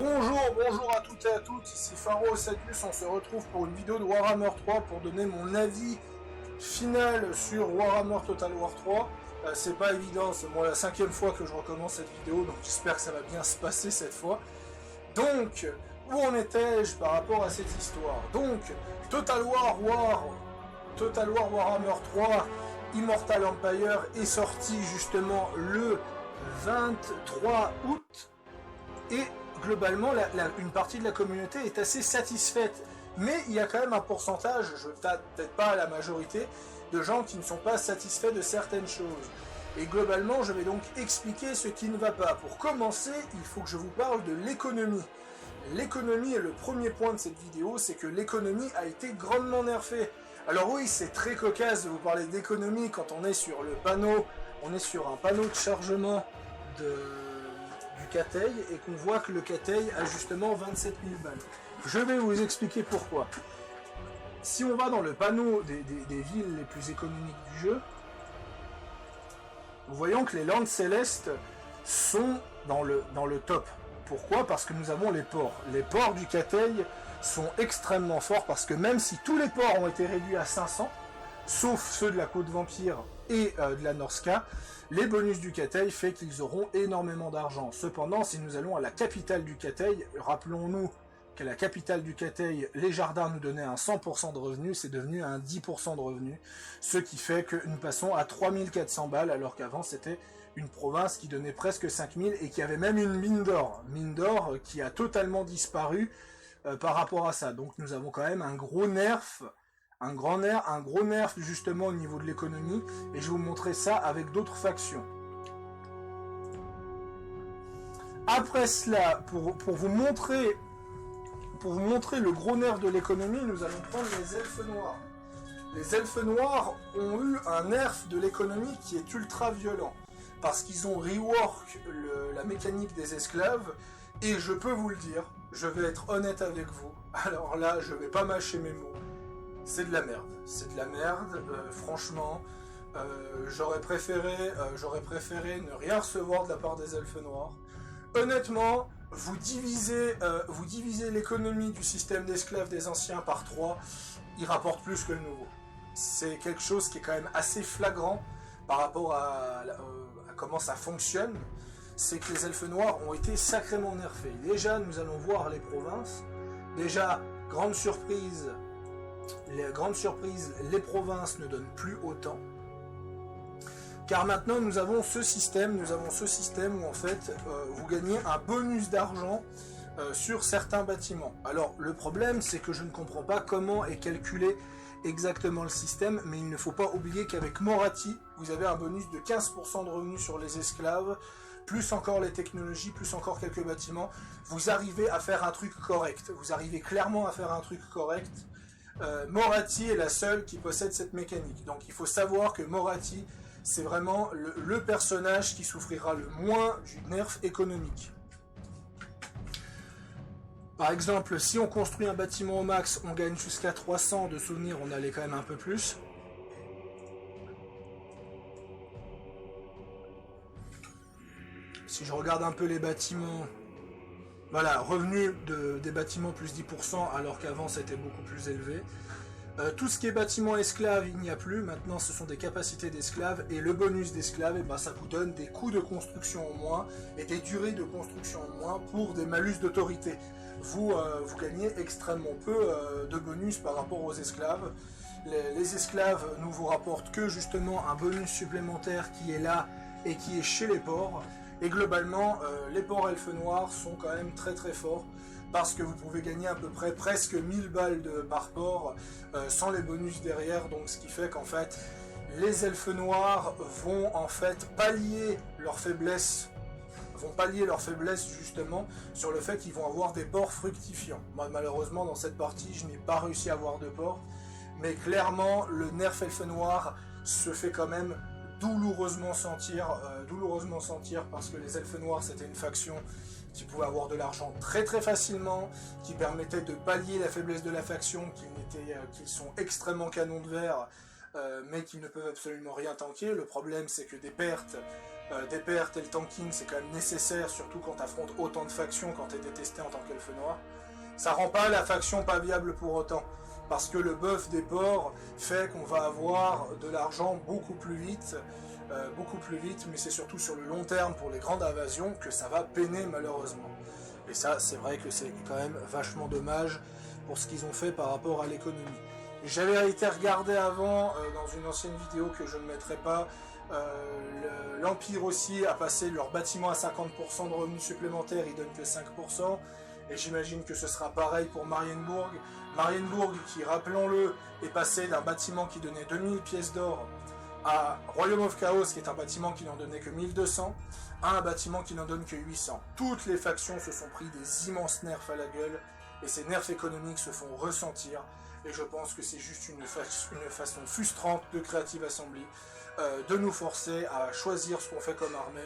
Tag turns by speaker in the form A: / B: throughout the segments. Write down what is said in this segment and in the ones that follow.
A: Bonjour à toutes et à tous, ici Pharo Satus, on se retrouve pour une vidéo de Warhammer 3 pour donner mon avis final sur Warhammer Total War 3. C'est pas évident, c'est moi la 5e fois que je recommence cette vidéo, donc j'espère que ça va bien se passer cette fois. Donc, où en étais-je par rapport à cette histoire? Donc, Total War Warhammer 3 Immortal Empire est sorti justement le 23 août et globalement une partie de la communauté est assez satisfaite, mais il y a quand même un pourcentage, je peut-être pas la majorité, de gens qui ne sont pas satisfaits de certaines choses. Et globalement, je vais donc expliquer ce qui ne va pas. Pour commencer, il faut que je vous parle de l'économie. L'économie est le premier point de cette vidéo, c'est que l'économie a été grandement nerfée. Alors oui, c'est très cocasse de vous parler d'économie quand on est sur le panneau, on est sur un panneau de chargement du Cathay et qu'on voit que le Cathay a justement 27 000 balles. Je vais vous expliquer pourquoi. Si on va dans le panneau des villes les plus économiques du jeu, nous voyons que les Landes Célestes sont dans le top. Pourquoi? Parce que nous avons les ports. Les ports du Cathay sont extrêmement forts parce que même si tous les ports ont été réduits à 500, sauf ceux de la Côte Vampire et de la Norska, les bonus du Cathay fait qu'ils auront énormément d'argent. Cependant, si nous allons à la capitale du Cathay, rappelons-nous qu'à la capitale du Cathay, les jardins nous donnaient un 100% de revenus, c'est devenu un 10% de revenus, ce qui fait que nous passons à 3400 balles, alors qu'avant c'était une province qui donnait presque 5000 et qui avait même une mine d'or qui a totalement disparu par rapport à ça. Donc nous avons quand même un gros nerf, un gros nerf justement au niveau de l'économie, et je vais vous montrer ça avec d'autres factions. Après cela, pour vous montrer le gros nerf de l'économie, nous allons prendre les elfes noirs. Les elfes noirs ont eu un nerf de l'économie qui est ultra violent, parce qu'ils ont rework la mécanique des esclaves, et je peux vous le dire, je vais être honnête avec vous, alors là, je vais pas mâcher mes mots. C'est de la merde, franchement, j'aurais préféré ne rien recevoir de la part des elfes noirs. Honnêtement, vous divisez l'économie du système d'esclaves des anciens par 3, il rapporte plus que le nouveau. C'est quelque chose qui est quand même assez flagrant par rapport à comment ça fonctionne, c'est que les elfes noirs ont été sacrément nerfés. Déjà, nous allons voir les provinces. Déjà, grande surprise, les provinces ne donnent plus autant. Car maintenant nous avons ce système où en fait vous gagnez un bonus d'argent sur certains bâtiments. Alors le problème c'est que je ne comprends pas comment est calculé exactement le système, mais il ne faut pas oublier qu'avec Moratti, vous avez un bonus de 15% de revenus sur les esclaves, plus encore les technologies, plus encore quelques bâtiments. Vous arrivez à faire un truc correct, vous arrivez clairement à faire un truc correct. Moratti est la seule qui possède cette mécanique, donc il faut savoir que Moratti c'est vraiment le personnage qui souffrira le moins du nerf économique. Par exemple, si on construit un bâtiment au max, on gagne jusqu'à 300 de souvenirs, on allait quand même un peu plus. Si je regarde un peu les bâtiments, voilà, revenus des bâtiments plus 10%, alors qu'avant c'était beaucoup plus élevé. Tout ce qui est bâtiment esclave, il n'y a plus, maintenant ce sont des capacités d'esclaves, et le bonus d'esclave, eh ben, ça vous donne des coûts de construction en moins, et des durées de construction en moins pour des malus d'autorité. Vous gagnez extrêmement peu de bonus par rapport aux esclaves. Les esclaves ne vous rapportent que justement un bonus supplémentaire qui est là, et qui est chez les ports, et globalement, les ports elfes noirs sont quand même très très forts, parce que vous pouvez gagner à peu près presque 1000 balles par port sans les bonus derrière, donc ce qui fait qu'en fait les elfes noirs vont en fait pallier leur faiblesse justement sur le fait qu'ils vont avoir des ports fructifiants. Moi malheureusement dans cette partie je n'ai pas réussi à avoir de port, mais clairement le nerf elfe noir se fait quand même douloureusement sentir parce que les elfes noirs c'était une faction qui pouvait avoir de l'argent très très facilement, qui permettait de pallier la faiblesse de la faction, qu'ils sont extrêmement canons de verre mais qu'ils ne peuvent absolument rien tanker. Le problème, c'est que des pertes et le tanking, c'est quand même nécessaire, surtout quand tu affrontes autant de factions, quand tu es détesté en tant qu'elfe noir. Ça rend pas la faction pas viable pour autant, parce que le buff des ports fait qu'on va avoir de l'argent beaucoup plus vite, mais c'est surtout sur le long terme, pour les grandes invasions, que ça va peiner malheureusement. Et ça, c'est vrai que c'est quand même vachement dommage pour ce qu'ils ont fait par rapport à l'économie. J'avais été regardé avant, dans une ancienne vidéo que je ne mettrai pas, l'Empire aussi a passé leur bâtiment à 50% de revenus supplémentaires, ils donnent que 5%, et j'imagine que ce sera pareil pour Marienburg. Marienburg, qui, rappelons-le, est passé d'un bâtiment qui donnait 2000 pièces d'or à Royaume of Chaos, qui est un bâtiment qui n'en donnait que 1200, à un bâtiment qui n'en donne que 800. Toutes les factions se sont pris des immenses nerfs à la gueule, et ces nerfs économiques se font ressentir, et je pense que c'est juste une façon frustrante de Creative Assembly de nous forcer à choisir ce qu'on fait comme armée,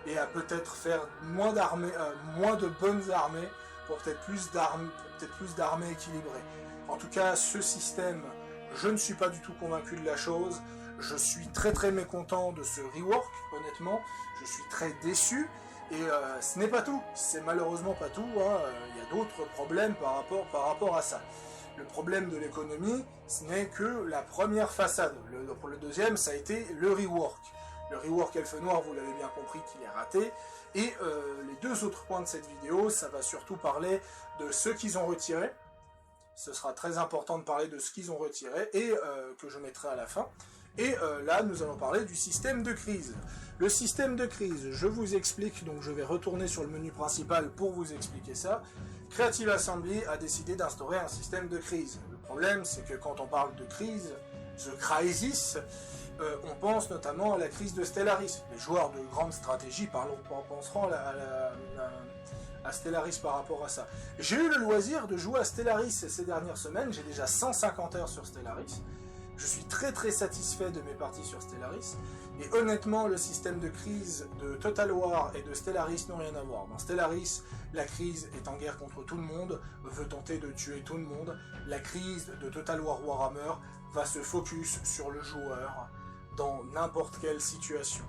A: et à peut-être faire moins de bonnes armées, pour peut-être plus d'armées équilibrées. En tout cas, ce système, je ne suis pas du tout convaincu de la chose. Je suis très très mécontent de ce rework, honnêtement. Je suis très déçu. Et ce n'est pas tout. C'est malheureusement pas tout. Hein. Il y a d'autres problèmes par rapport à ça. Le problème de l'économie, ce n'est que la première façade. Pour le deuxième, ça a été le rework. Le rework Elfe Noir, vous l'avez bien compris qu'il est raté. Et les deux autres points de cette vidéo, ça va surtout parler de ce qu'ils ont retiré. Ce sera très important de parler de ce qu'ils ont retiré et que je mettrai à la fin. Et là, nous allons parler du système de crise. Le système de crise, je vous explique, donc je vais retourner sur le menu principal pour vous expliquer ça. Creative Assembly a décidé d'instaurer un système de crise. Le problème, c'est que quand on parle de crise, The Crisis, on pense notamment à la crise de Stellaris. Les joueurs de grande stratégie penseront à Stellaris par rapport à ça. J'ai eu le loisir de jouer à Stellaris ces dernières semaines, j'ai déjà 150 heures sur Stellaris. Je suis très très satisfait de mes parties sur Stellaris, et honnêtement, le système de crise de Total War et de Stellaris n'ont rien à voir. Dans Stellaris, la crise est en guerre contre tout le monde, veut tenter de tuer tout le monde. La crise de Total War Warhammer va se focus sur le joueur dans n'importe quelle situation.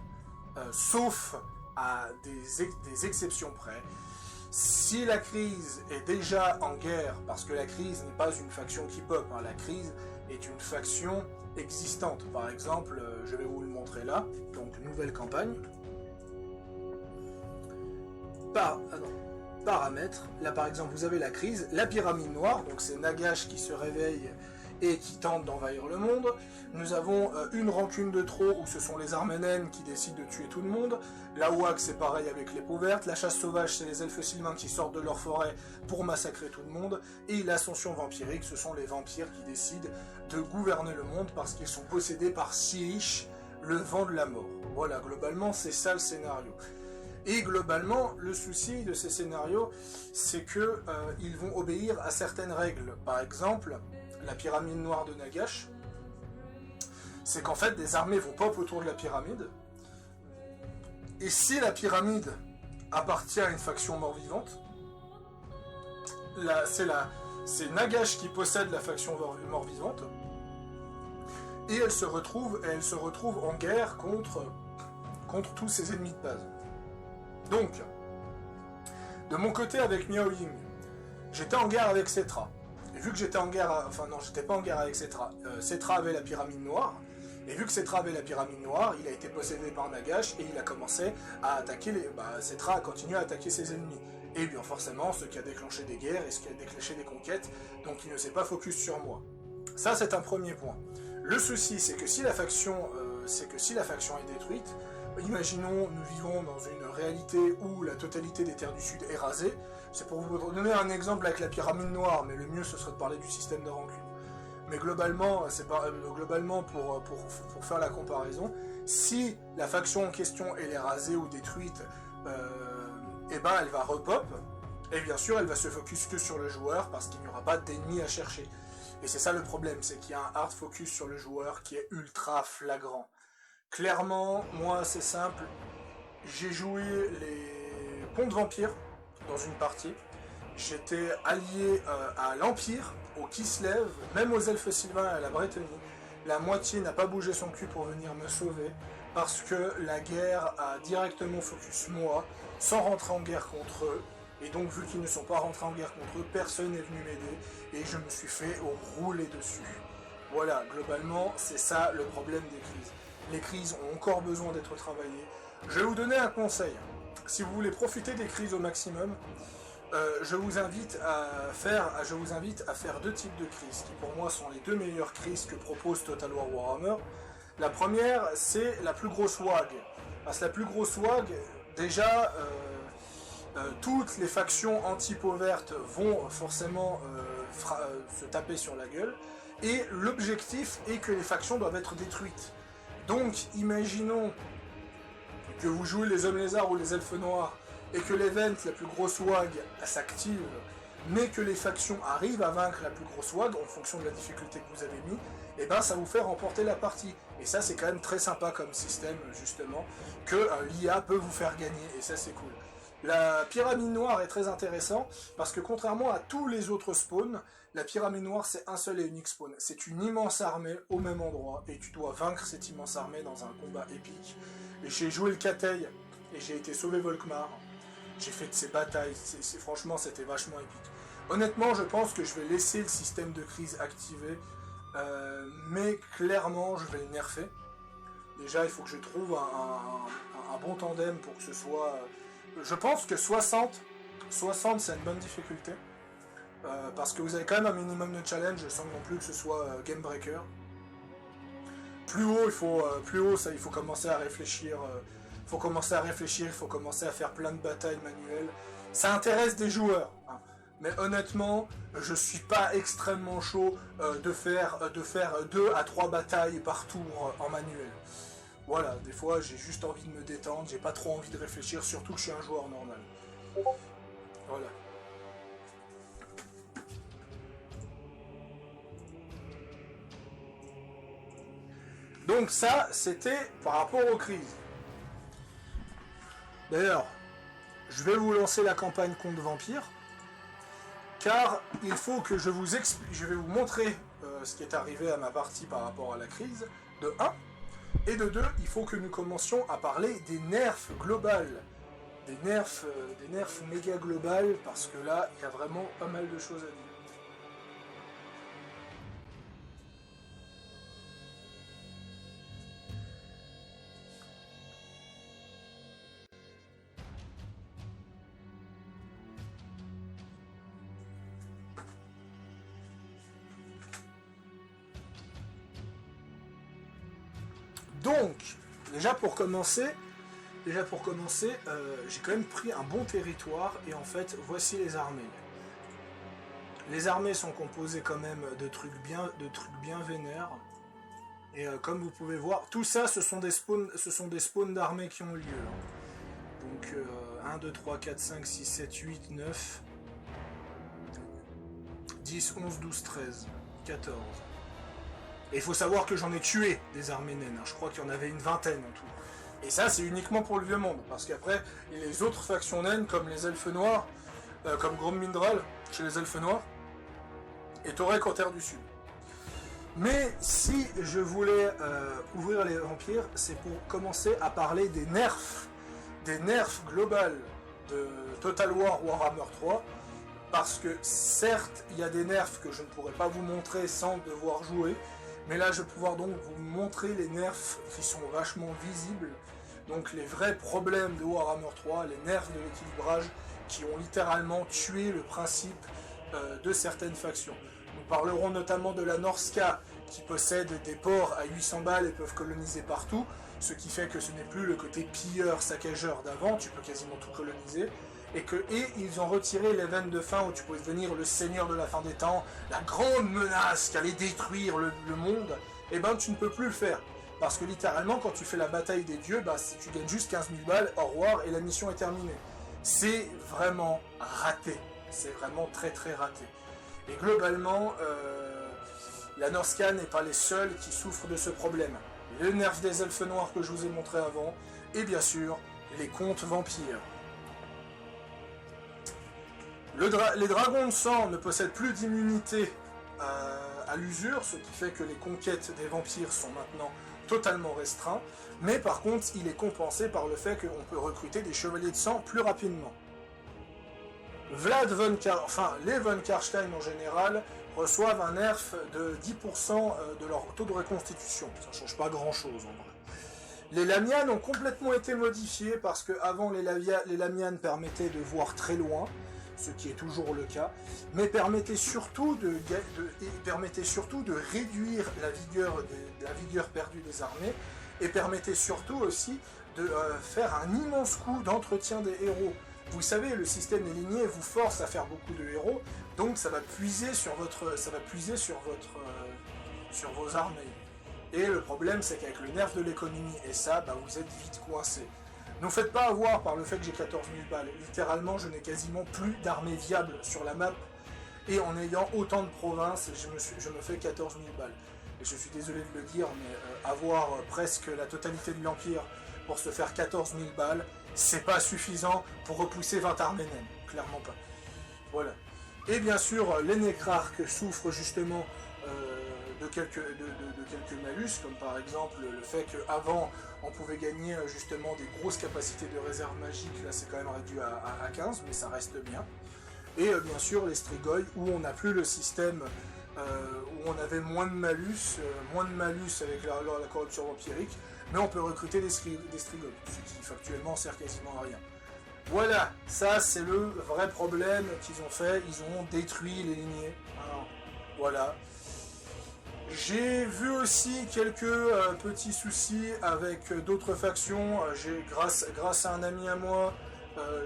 A: Sauf à des exceptions près. Si la crise est déjà en guerre, parce que la crise n'est pas une faction qui pop, hein, la crise est une faction existante. Par exemple, je vais vous le montrer là, donc nouvelle campagne. Paramètres, là par exemple vous avez la crise, la pyramide noire, donc c'est Nagash qui se réveille et qui tente d'envahir le monde. Nous avons une rancune de trop, où ce sont les Arménènes qui décident de tuer tout le monde. La WAC, c'est pareil avec les peaux vertes. La chasse sauvage, c'est les elfes sylvains qui sortent de leur forêt pour massacrer tout le monde. Et l'ascension vampirique, ce sont les vampires qui décident de gouverner le monde parce qu'ils sont possédés par Siich, le vent de la mort. Voilà, globalement, c'est ça le scénario. Et globalement, le souci de ces scénarios, c'est que ils vont obéir à certaines règles. Par exemple, la pyramide noire de Nagash, c'est qu'en fait des armées vont pop autour de la pyramide, et si la pyramide appartient à une faction mort-vivante, c'est Nagash qui possède la faction mort-vivante, et elle se retrouve en guerre contre tous ses ennemis de base. Donc, de mon côté avec Miao Ying, j'étais en guerre avec Cetra. Et vu que j'étais en guerre, enfin non, j'étais pas en guerre avec Cetra. Cetra avait la pyramide noire, et vu que Cetra avait la pyramide noire, il a été possédé par Nagash, et il a commencé à attaquer Cetra a continué à attaquer ses ennemis. Et bien forcément, ce qui a déclenché des guerres, et ce qui a déclenché des conquêtes, donc il ne s'est pas focus sur moi. Ça, c'est un premier point. Le souci, c'est que si la faction est détruite, imaginons, nous vivons dans une réalité où la totalité des terres du Sud est rasée. C'est pour vous donner un exemple avec la pyramide noire, mais le mieux ce serait de parler du système de rancune. Mais globalement, pour faire la comparaison, si la faction en question elle est rasée ou détruite, elle va repop, et bien sûr elle va se focus que sur le joueur parce qu'il n'y aura pas d'ennemis à chercher. Et c'est ça le problème, c'est qu'il y a un hard focus sur le joueur qui est ultra flagrant. Clairement, moi c'est simple, j'ai joué les ponts de vampires dans une partie, j'étais allié à l'Empire, au Kislev, même aux elfes sylvains et à la Bretonnie. la moitié n'a pas bougé son cul pour venir me sauver, parce que la guerre a directement focus moi, sans rentrer en guerre contre eux, et donc vu qu'ils ne sont pas rentrés en guerre contre eux, personne n'est venu m'aider, et je me suis fait rouler dessus. Voilà, globalement, c'est ça le problème des crises. Les crises ont encore besoin d'être travaillées. Je vais vous donner un conseil. Si vous voulez profiter des crises au maximum, je vous invite à faire deux types de crises, qui pour moi sont les deux meilleures crises que propose Total War Warhammer. La première, c'est la plus grosse WAG. Parce que la plus grosse WAG, déjà, toutes les factions anti-peau verte vont forcément se taper sur la gueule. Et l'objectif est que les factions doivent être détruites. Donc, imaginons que vous jouez les hommes lézards ou les elfes noirs, et que l'event, la plus grosse WAG, s'active, mais que les factions arrivent à vaincre la plus grosse WAG, en fonction de la difficulté que vous avez mis, et ben ça vous fait remporter la partie. Et ça, c'est quand même très sympa comme système, justement, que l'IA peut vous faire gagner, et ça, c'est cool. La pyramide noire est très intéressant, parce que contrairement à tous les autres spawns, la pyramide noire, c'est un seul et unique spawn. C'est une immense armée au même endroit, et tu dois vaincre cette immense armée dans un combat épique. Et j'ai joué le Katei, et j'ai été sauvé Volkmar. J'ai fait de ces batailles, franchement, c'était vachement épique. Honnêtement, je pense que je vais laisser le système de crise activé, mais clairement, je vais le nerfer. Déjà, il faut que je trouve un bon tandem pour que ce soit... Je pense que 60 c'est une bonne difficulté. Parce que vous avez quand même un minimum de challenge sans non plus que ce soit game breaker. Plus haut, il faut commencer à réfléchir. Il faut commencer à faire plein de batailles manuelles. Ça intéresse des joueurs. Hein. Mais honnêtement, je suis pas extrêmement chaud de faire 2 à 3 batailles par tour en manuel. Voilà, des fois j'ai juste envie de me détendre, j'ai pas trop envie de réfléchir, surtout que je suis un joueur normal. Voilà. Donc ça, c'était par rapport aux crises. D'ailleurs, je vais vous lancer la campagne contre Vampire, car il faut que je vais vous montrer ce qui est arrivé à ma partie par rapport à la crise, de 1, et de 2, il faut que nous commencions à parler des nerfs globales, des nerfs méga globales, parce que là, il y a vraiment pas mal de choses à dire. Donc, déjà pour commencer, j'ai quand même pris un bon territoire, et en fait, voici les armées. Les armées sont composées quand même de trucs bien vénères, et comme vous pouvez voir, tout ça, ce sont des spawns d'armées qui ont eu lieu. Donc, 1, 2, 3, 4, 5, 6, 7, 8, 9, 10, 11, 12, 13, 14... Et il faut savoir que j'en ai tué des armées naines, hein. Je crois qu'il y en avait une vingtaine en tout. Et ça, c'est uniquement pour le vieux monde, parce qu'après, les autres factions naines, comme les elfes noirs, comme Grom Mindral, chez les elfes noirs, et Torek en Terre du Sud. Mais si je voulais ouvrir les vampires, c'est pour commencer à parler des nerfs globales de Total War Warhammer 3, parce que certes, il y a des nerfs que je ne pourrais pas vous montrer sans devoir jouer, mais là je vais pouvoir donc vous montrer les nerfs qui sont vachement visibles, donc les vrais problèmes de Warhammer 3, les nerfs de l'équilibrage qui ont littéralement tué le principe de certaines factions. Nous parlerons notamment de la Norska qui possède des ports à 800 balles et peuvent coloniser partout, ce qui fait que ce n'est plus le côté pilleur, saccageur d'avant, tu peux quasiment tout coloniser. Et ils ont retiré l'event de fin où tu pouvais devenir le seigneur de la fin des temps, la grande menace qui allait détruire le monde, et ben tu ne peux plus le faire. Parce que littéralement, quand tu fais la bataille des dieux, bah, tu gagnes juste 15 000 balles, au revoir, et la mission est terminée. C'est vraiment raté. C'est vraiment très très raté. Et globalement, la Norska n'est pas les seuls qui souffrent de ce problème. Le nerf des elfes noirs que je vous ai montré avant, et bien sûr, les contes vampires. Les dragons de sang ne possèdent plus d'immunité à l'usure, ce qui fait que les conquêtes des vampires sont maintenant totalement restreintes, mais par contre il est compensé par le fait qu'on peut recruter des chevaliers de sang plus rapidement. Les von Karstein en général reçoivent un nerf de 10% de leur taux de reconstitution, ça ne change pas grand chose en vrai. Les Lamianes ont complètement été modifiés parce que avant les Lamianes permettaient de voir très loin, ce qui est toujours le cas, mais permettaient surtout de réduire la vigueur perdue des armées, et permettaient surtout aussi de faire un immense coup d'entretien des héros. Vous savez, le système des lignées vous force à faire beaucoup de héros, donc ça va puiser sur vos armées. Et le problème, c'est qu'avec le nerf de l'économie et ça, vous êtes vite coincé. Ne vous faites pas avoir par le fait que j'ai 14 000 balles. Littéralement, je n'ai quasiment plus d'armée viable sur la map. Et en ayant autant de provinces, je me fais 14 000 balles. Et je suis désolé de le dire, mais avoir presque la totalité de l'Empire pour se faire 14 000 balles, c'est pas suffisant pour repousser 20 armées naines. Clairement pas. Voilà. Et bien sûr, les nécrarques souffrent justement de quelques malus, comme par exemple le fait qu'avant on pouvait gagner justement des grosses capacités de réserve magique, là c'est quand même réduit à 15, mais ça reste bien. Et bien sûr les Strigoi, où on n'a plus le système, où on avait moins de malus avec la corruption vampirique, mais on peut recruter des Strigoi, ce qui factuellement sert quasiment à rien. Voilà, ça c'est le vrai problème qu'ils ont fait, ils ont détruit les lignées. Alors, voilà. J'ai vu aussi quelques petits soucis avec d'autres factions. Grâce à un ami à moi,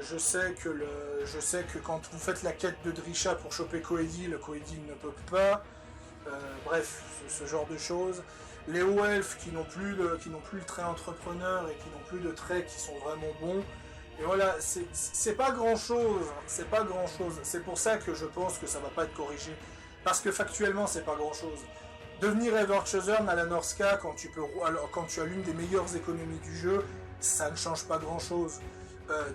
A: je sais que quand vous faites la quête de Drisha pour choper Coedil, le Coedil ne peut pas. Bref, ce genre de choses. Les hauts elfes qui n'ont plus le trait entrepreneur et qui n'ont plus de traits qui sont vraiment bons. Et voilà, c'est pas grand chose. C'est pas grand chose. C'est pour ça que je pense que ça va pas être corrigé. Parce que factuellement, c'est pas grand chose. Devenir Everchosen à la Norska quand tu as l'une des meilleures économies du jeu, ça ne change pas grand chose.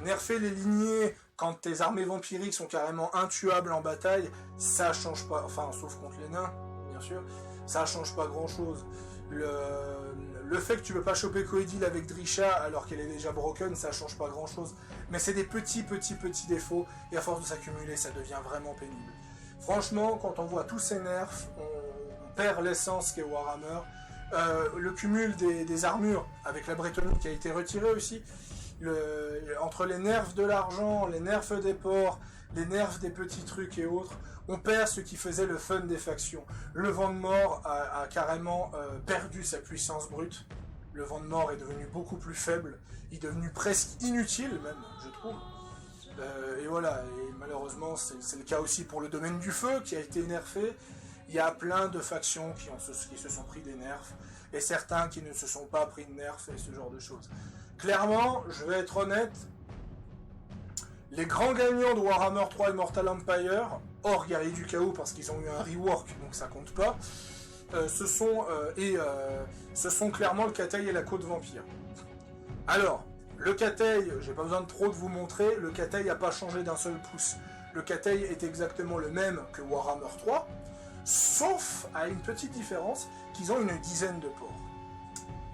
A: Nerfer les lignées quand tes armées vampiriques sont carrément intuables en bataille, ça change pas, enfin sauf contre les nains, bien sûr, ça change pas grand chose. Le fait que tu peux pas choper Coedil avec Drisha alors qu'elle est déjà broken, ça change pas grand chose. Mais c'est des petits défauts, et à force de s'accumuler, ça devient vraiment pénible. Franchement, quand on voit tous ces nerfs, on perd l'essence qu'est Warhammer. Le cumul des armures avec la Bretonnie qui a été retirée aussi, entre les nerfs de l'argent, les nerfs des ports, les nerfs des petits trucs et autres, on perd ce qui faisait le fun des factions. Le vent de mort a carrément perdu sa puissance brute. Le vent de mort est devenu beaucoup plus faible, il est devenu presque inutile même, je trouve. Et voilà, et malheureusement c'est le cas aussi pour le domaine du feu qui a été nerfé. Il y a plein de factions qui se sont pris des nerfs, et certains qui ne se sont pas pris de nerfs, et ce genre de choses. Clairement, je vais être honnête, les grands gagnants de Warhammer 3 Immortal Empire, hors Guerrier du Chaos parce qu'ils ont eu un rework, donc ça compte pas, ce sont clairement le Cathay et la Côte Vampire. Alors, le Cathay, j'ai pas besoin de trop de vous montrer, le Cathay n'a pas changé d'un seul pouce. Le Cathay est exactement le même que Warhammer 3, sauf à une petite différence, qu'ils ont une dizaine de ports.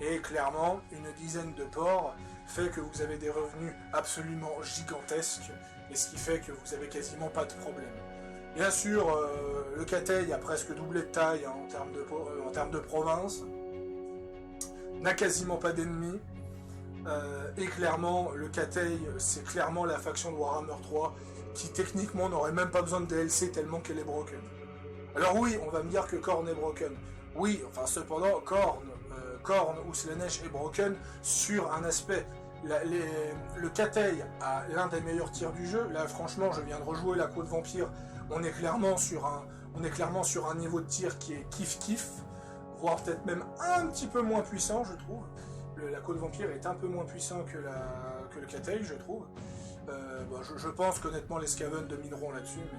A: Et clairement, une dizaine de ports fait que vous avez des revenus absolument gigantesques, et ce qui fait que vous avez quasiment pas de problème. Bien sûr, le Cathay a presque doublé de taille en termes de province, n'a quasiment pas d'ennemis, et clairement, le Cathay, c'est clairement la faction de Warhammer 3 qui techniquement n'aurait même pas besoin de DLC tellement qu'elle est broken. Alors oui, on va me dire que Khorne est broken. Oui, enfin cependant, Khorne ou Slaanesh est broken sur un aspect. Le Cathay a l'un des meilleurs tirs du jeu. Là, franchement, je viens de rejouer la Côte Vampire. On est clairement sur un niveau de tir qui est kiff-kiff, voire peut-être même un petit peu moins puissant, je trouve. La Côte Vampire est un peu moins puissant que le Cathay, je trouve. Je pense qu'honnêtement, les Skaven domineront là-dessus, mais...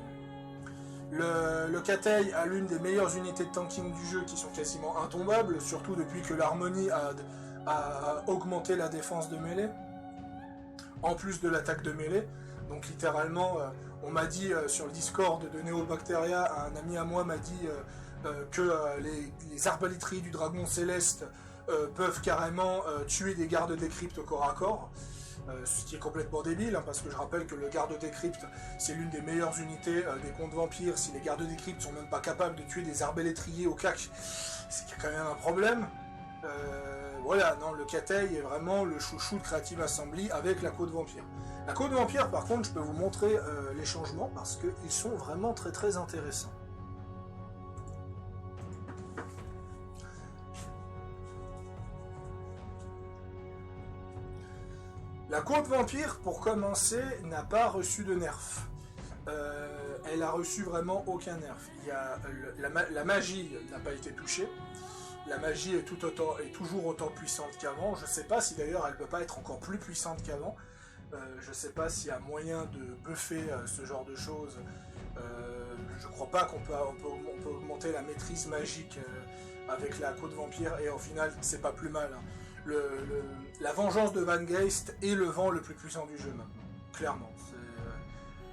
A: Le Cathay a l'une des meilleures unités de tanking du jeu qui sont quasiment intombables, surtout depuis que l'harmonie a augmenté la défense de mêlée, en plus de l'attaque de mêlée. Donc littéralement, on m'a dit sur le Discord de Neobacteria, un ami à moi m'a dit les arbalétriers du dragon céleste peuvent carrément tuer des gardes des cryptes au corps à corps. Ce qui est complètement débile, hein, parce que je rappelle que le garde des cryptes, c'est l'une des meilleures unités des contes vampires. Si les gardes des cryptes sont même pas capables de tuer des arbalétriers au cac, c'est qu'il y a quand même un problème. Voilà, non, le Cathay est vraiment le chouchou de Creative Assembly avec la Côte Vampire. La Côte Vampire, par contre, je peux vous montrer les changements, parce qu'ils sont vraiment très très intéressants. La Côte Vampire, pour commencer, n'a pas reçu de nerf. Elle a reçu vraiment aucun nerf. La magie n'a pas été touchée. La magie est toujours autant puissante qu'avant. Je ne sais pas si d'ailleurs elle ne peut pas être encore plus puissante qu'avant. Je ne sais pas s'il y a moyen de buffer ce genre de choses. Je ne crois pas qu'on peut augmenter la maîtrise magique avec la Côte Vampire, et au final c'est pas plus mal. Hein. La vengeance de Van Geist est le vent le plus puissant du jeu, même. Clairement.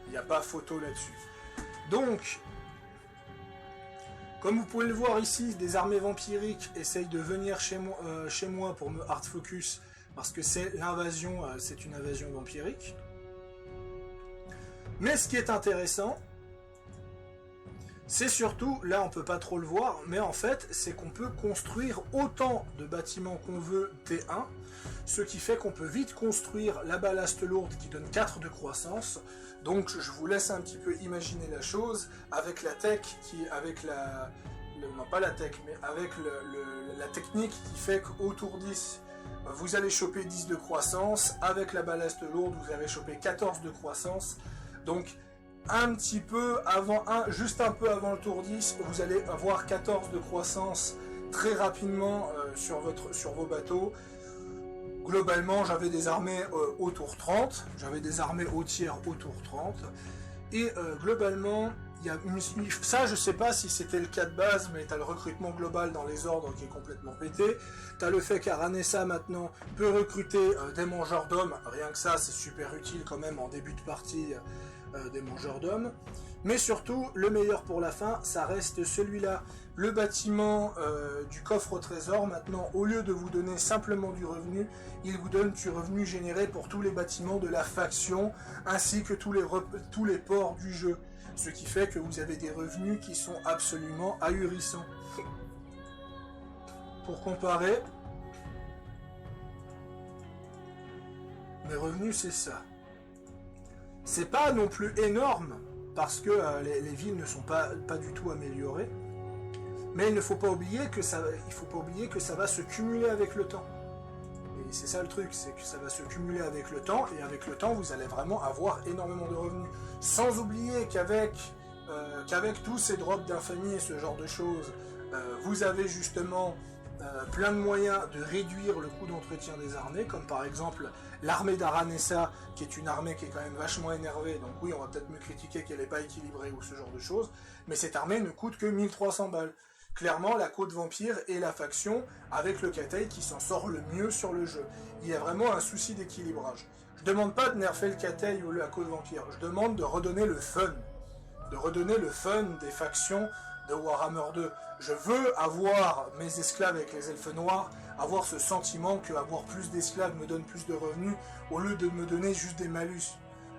A: Il n'y a pas photo là-dessus. Donc, comme vous pouvez le voir ici, des armées vampiriques essayent de venir chez moi pour me hard focus, parce que c'est l'invasion, c'est une invasion vampirique. Mais ce qui est intéressant, c'est surtout, là on peut pas trop le voir, mais en fait c'est qu'on peut construire autant de bâtiments qu'on veut T1, ce qui fait qu'on peut vite construire la ballast lourde qui donne 4 de croissance. Donc je vous laisse un petit peu imaginer la chose avec la tech non pas la tech, mais avec la technique qui fait qu'au tour 10 vous allez choper 10 de croissance, avec la ballast lourde vous allez choper 14 de croissance. Donc un petit peu avant, juste un peu avant le tour 10, vous allez avoir 14 de croissance très rapidement sur vos bateaux. Globalement, j'avais des armées au tour 30, j'avais des armées au tiers au tour 30, et globalement, ça je sais pas si c'était le cas de base, mais tu as le recrutement global dans les ordres qui est complètement pété, tu as le fait qu'Aranessa maintenant peut recruter des mangeurs d'hommes, rien que ça c'est super utile quand même en début de partie, des mangeurs d'hommes, mais surtout le meilleur pour la fin, ça reste celui-là, le bâtiment du coffre au trésor. Maintenant, au lieu de vous donner simplement du revenu, il vous donne du revenu généré pour tous les bâtiments de la faction, ainsi que tous les ports du jeu, ce qui fait que vous avez des revenus qui sont absolument ahurissants. Pour comparer, mes revenus c'est ça. C'est pas non plus énorme, parce que les villes ne sont pas du tout améliorées, mais il ne faut pas oublier que ça va se cumuler avec le temps. Et c'est ça le truc, c'est que ça va se cumuler avec le temps, et avec le temps vous allez vraiment avoir énormément de revenus. Sans oublier qu'avec tous ces drops d'infamie et ce genre de choses, vous avez justement plein de moyens de réduire le coût d'entretien des armées, comme par exemple l'armée d'Aranessa, qui est une armée qui est quand même vachement énervée, donc oui, on va peut-être me critiquer qu'elle n'est pas équilibrée ou ce genre de choses, mais cette armée ne coûte que 1300 balles. Clairement, la Côte Vampire est la faction avec le Cathay qui s'en sort le mieux sur le jeu. Il y a vraiment un souci d'équilibrage. Je demande pas de nerfer le Cathay ou la Côte Vampire, je demande de redonner le fun. De redonner le fun des factions de Warhammer 2. Je veux avoir mes esclaves avec les elfes noirs, avoir ce sentiment que avoir plus d'esclaves me donne plus de revenus au lieu de me donner juste des malus.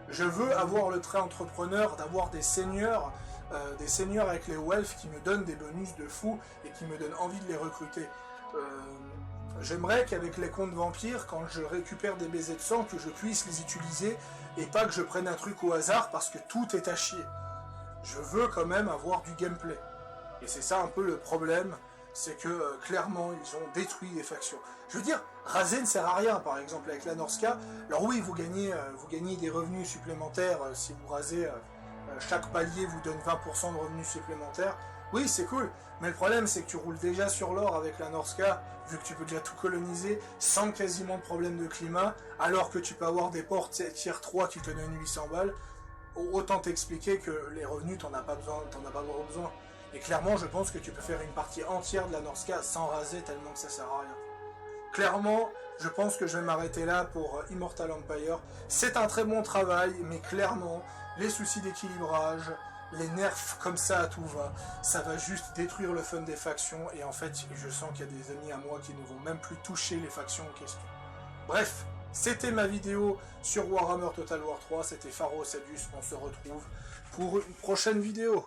A: Je veux avoir le trait entrepreneur d'avoir des seigneurs avec les Welfs qui me donnent des bonus de fou et qui me donnent envie de les recruter. J'aimerais qu'avec les contes vampires, quand je récupère des baisers de sang, que je puisse les utiliser et pas que je prenne un truc au hasard parce que tout est à chier. Je veux quand même avoir du gameplay. Et c'est ça un peu le problème, c'est que clairement ils ont détruit les factions. Je veux dire, raser ne sert à rien, par exemple avec la Norska. Alors oui, vous gagnez des revenus supplémentaires si vous rasez, chaque palier vous donne 20% de revenus supplémentaires. Oui, c'est cool, mais le problème c'est que tu roules déjà sur l'or avec la Norska, vu que tu peux déjà tout coloniser, sans quasiment de problème de climat, alors que tu peux avoir des ports tier 3 qui te donnent 800 balles. Autant t'expliquer que les revenus, t'en as pas vraiment besoin. Et clairement, je pense que tu peux faire une partie entière de la Norska sans raser tellement que ça sert à rien. Clairement, je pense que je vais m'arrêter là pour Immortal Empire. C'est un très bon travail, mais clairement, les soucis d'équilibrage, les nerfs comme ça à tout va, ça va juste détruire le fun des factions, et en fait, je sens qu'il y a des amis à moi qui ne vont même plus toucher les factions en question. Bref, c'était ma vidéo sur Warhammer Total War 3, c'était Pharo Sadius, on se retrouve pour une prochaine vidéo.